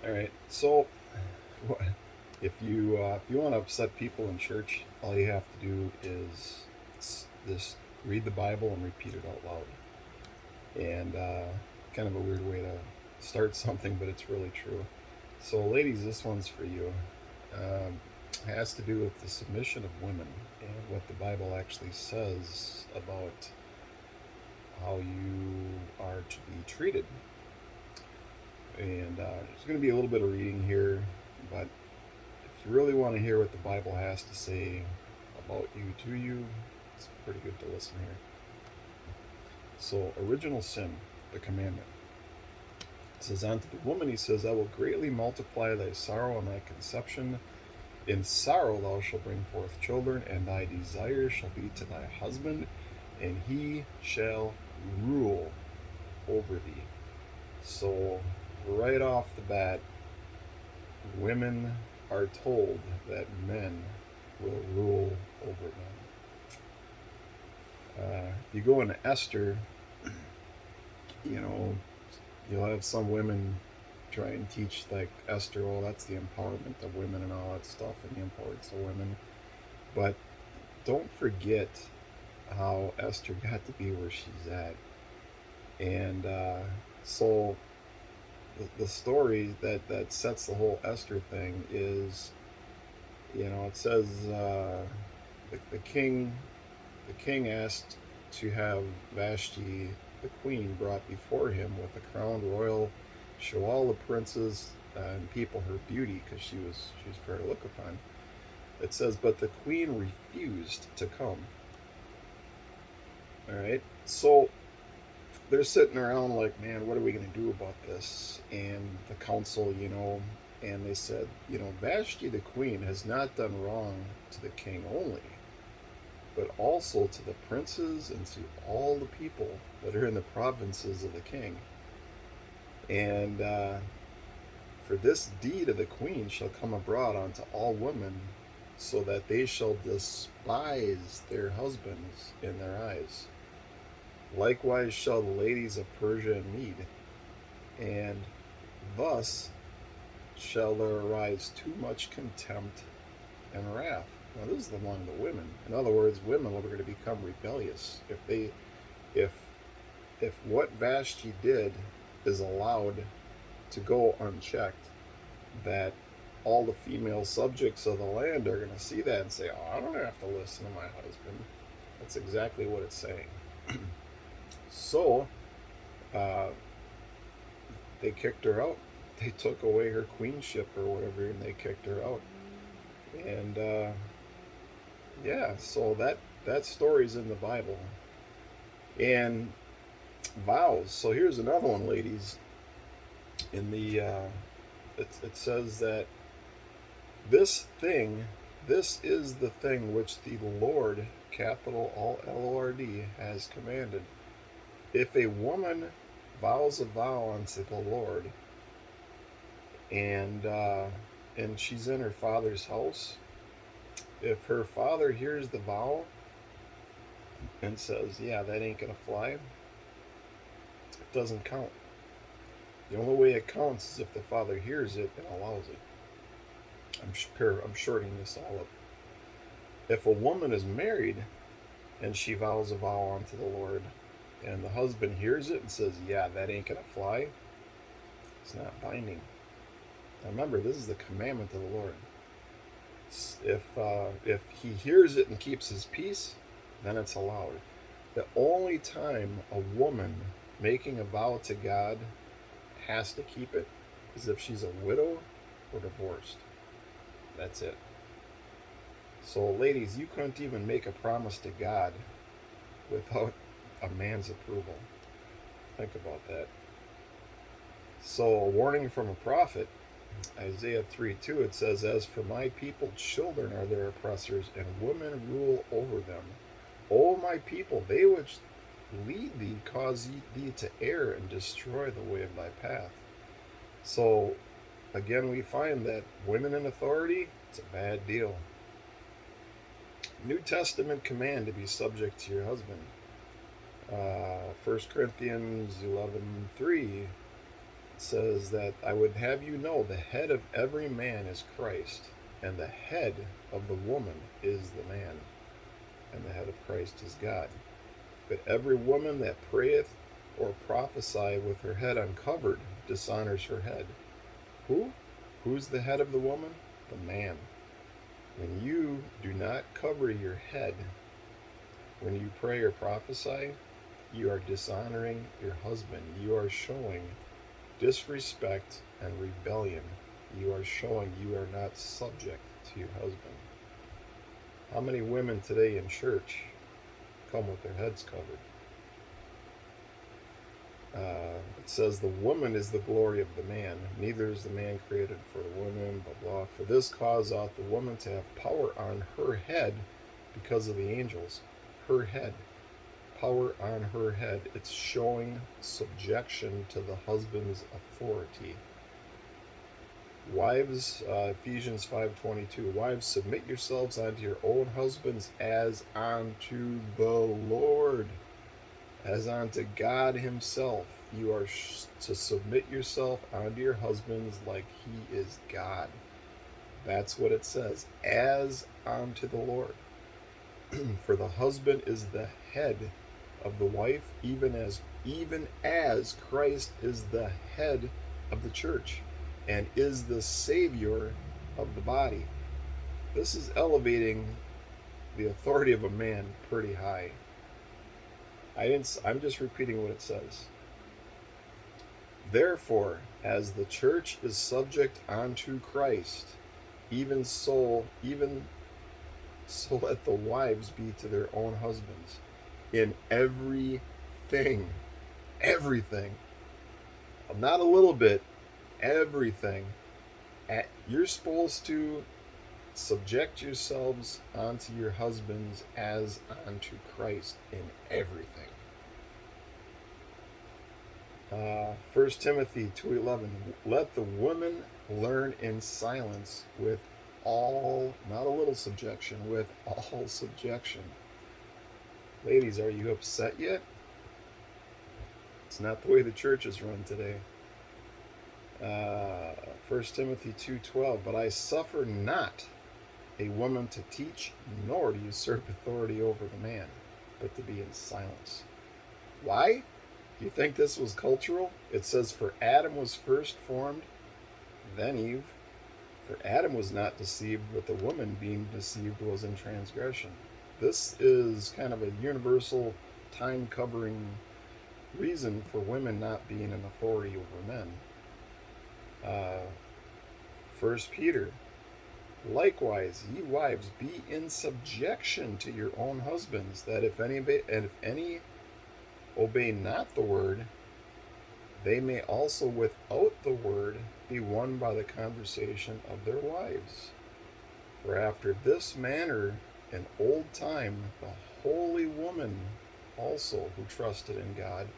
All right. So, if you want to upset people in church, all you have to do is just read the Bible and repeat it out loud. And kind of a weird way to start something, but it's really true. So, ladies, this one's for you. Um, has to do with the submission of women and what the Bible actually says about how you are to be treated. And there's going to be a little bit of reading here, but if you really want to hear what the Bible has to say about you to you, it's pretty good to listen here. So, original sin, the commandment. It says, unto the woman he says, I will greatly multiply thy sorrow and thy conception. In sorrow thou shalt bring forth children, and thy desire shall be to thy husband, and he shall rule over thee. So, right off the bat, women are told that men will rule over them. If you go into Esther, you know, you'll have some women try and teach like Esther, oh, that's the empowerment of women and all that stuff, and the importance of women. But don't forget how Esther got to be where she's at. And so the story that sets the whole Esther thing is, it says the king asked to have Vashti, the queen, brought before him with a crowned royal, show all the princes and people her beauty, because she was fair to look upon. It says, but the queen refused to come. All right, so they're sitting around like, man, what are we going to do about this? And the council, and they said, Vashti the queen has not done wrong to the king only, but also to the princes and to all the people that are in the provinces of the king. And for this deed of the queen shall come abroad unto all women, so that they shall despise their husbands in their eyes. Likewise shall the ladies of Persia and Mede, and thus shall there arise too much contempt and wrath. Now this is among the women. In other words, women are going to become rebellious if if what Vashti did is allowed to go unchecked, that all the female subjects of the land are going to see that and say, "Oh, I don't have to listen to my husband." That's exactly what it's saying. So uh, they kicked her out. They took away her queenship or whatever, and they kicked her out. And yeah, so that story's in the Bible. And vows. So here's another one, ladies. In the it says that this is the thing which the Lord, capital all Lord, has commanded. If a woman vows a vow unto the Lord, and she's in her father's house, if her father hears the vow and says, "Yeah, that ain't gonna fly," it doesn't count. The only way it counts is if the father hears it and allows it. I'm shorting this all up. If a woman is married and she vows a vow unto the Lord, and the husband hears it and says, "Yeah, that ain't gonna fly," it's not binding. Now remember, this is the commandment of the Lord. If he hears it and keeps his peace, then it's allowed. The only time a woman making a vow to God has to keep it is if she's a widow or divorced. That's it. So, ladies, you couldn't even make a promise to God without a man's approval. Think about that. So, a warning from a prophet, Isaiah 3:2, it says, as for my people, children are their oppressors, and women rule over them. O my people, they which lead thee cause thee to err and destroy the way of thy path. So, again, we find that women in authority, it's a bad deal. New Testament command to be subject to your husband. 1 Corinthians 11:3, says that I would have you know the head of every man is Christ, and the head of the woman is the man, and the head of Christ is God. But every woman that prayeth or prophesieth with her head uncovered dishonors her head. Who? Who's the head of the woman? The man. When you do not cover your head, when you pray or prophesy, you are dishonoring your husband. You are showing disrespect and rebellion. You are showing you are not subject to your husband. How many women today in church come with their heads covered? It says the woman is the glory of the man, neither is the man created for the woman, blah blah. For this cause ought the woman to have power on her head because of the angels. Her head. Power on her head. It's showing subjection to the husband's authority. Wives, Ephesians 5:22. Wives, submit yourselves unto your own husbands as unto the Lord, as unto God himself. You are to submit yourself unto your husbands like he is God. That's what it says, as unto the Lord. For the husband is the head of the wife, even as Christ is the head of the church and is the Savior of the body. This is elevating the authority of a man pretty high. I'm just repeating what it says. Therefore, as the church is subject unto Christ, even so let the wives be to their own husbands in everything. Everything. Not a little bit, everything. You're supposed to subject yourselves unto your husbands as unto Christ in everything. 1 Timothy 2:11. Let the woman learn in silence with all, not a little subjection, with all subjection. Ladies, are you upset yet? It's not the way the church is run today. 1 Timothy 2:12. But I suffer not a woman to teach, nor to usurp authority over the man, but to be in silence. Why? Do you think this was cultural? It says, for Adam was first formed, then Eve. For Adam was not deceived, but the woman being deceived was in transgression. This is kind of a universal time-covering reason for women not being in authority over men. 1 Peter. Likewise, ye wives, be in subjection to your own husbands, that if any obey not the word, they may also without the word be won by the conversation of their wives. For after this manner in old time the holy woman also who trusted in God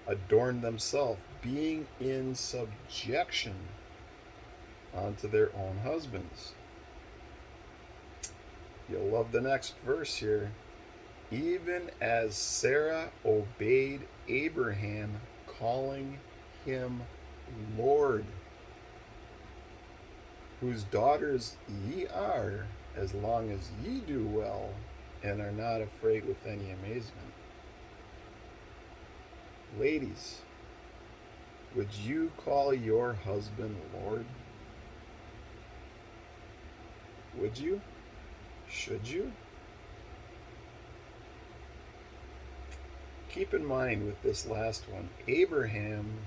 adorned themselves, being in subjection unto their own husbands. You'll love the next verse here. Even as Sarah obeyed Abraham, calling him Lord, whose daughters ye are, as long as ye do well, and are not afraid with any amazement. Ladies, would you call your husband Lord? Would you? Should you? Keep in mind with this last one, Abraham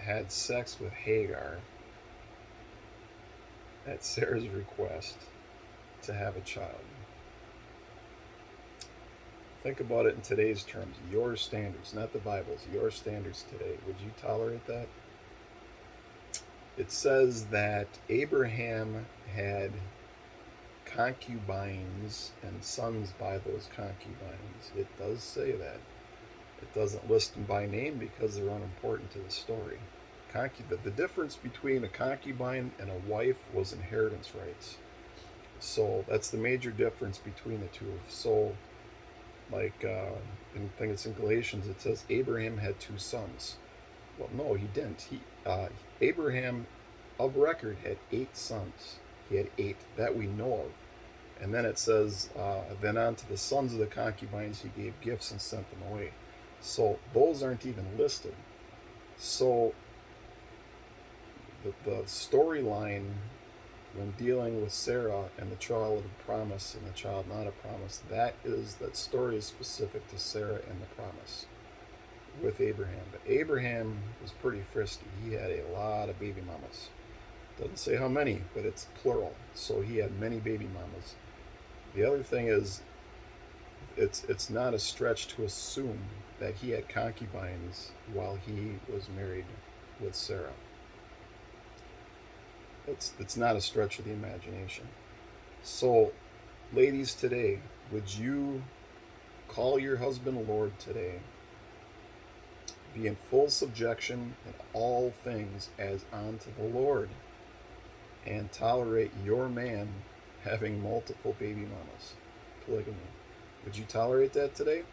had sex with Hagar at Sarah's request to have a child. Think about it in today's terms, your standards, not the Bible's, your standards today. Would you tolerate that? It says that Abraham had concubines and sons by those concubines. It does say that. It doesn't list them by name because they're unimportant to the story. The difference between a concubine and a wife was inheritance rights. So that's the major difference between the two. So, like I think it's in Galatians, it says Abraham had two sons. Well, no, he didn't. Abraham, of record, had 8 sons. He had 8 that we know of. And then it says, then unto the sons of the concubines he gave gifts and sent them away. So those aren't even listed. So the storyline when dealing with Sarah and the child of promise and the child not of promise, that story is specific to Sarah and the promise with Abraham. But Abraham was pretty frisky. He had a lot of baby mamas. Doesn't say how many, but it's plural. So he had many baby mamas. The other thing is, it's not a stretch to assume that he had concubines while he was married with Sarah. It's not a stretch of the imagination. So, ladies today, would you call your husband Lord today? Be in full subjection in all things as unto the Lord, and tolerate your man having multiple baby mamas. Polygamy. Would you tolerate that today?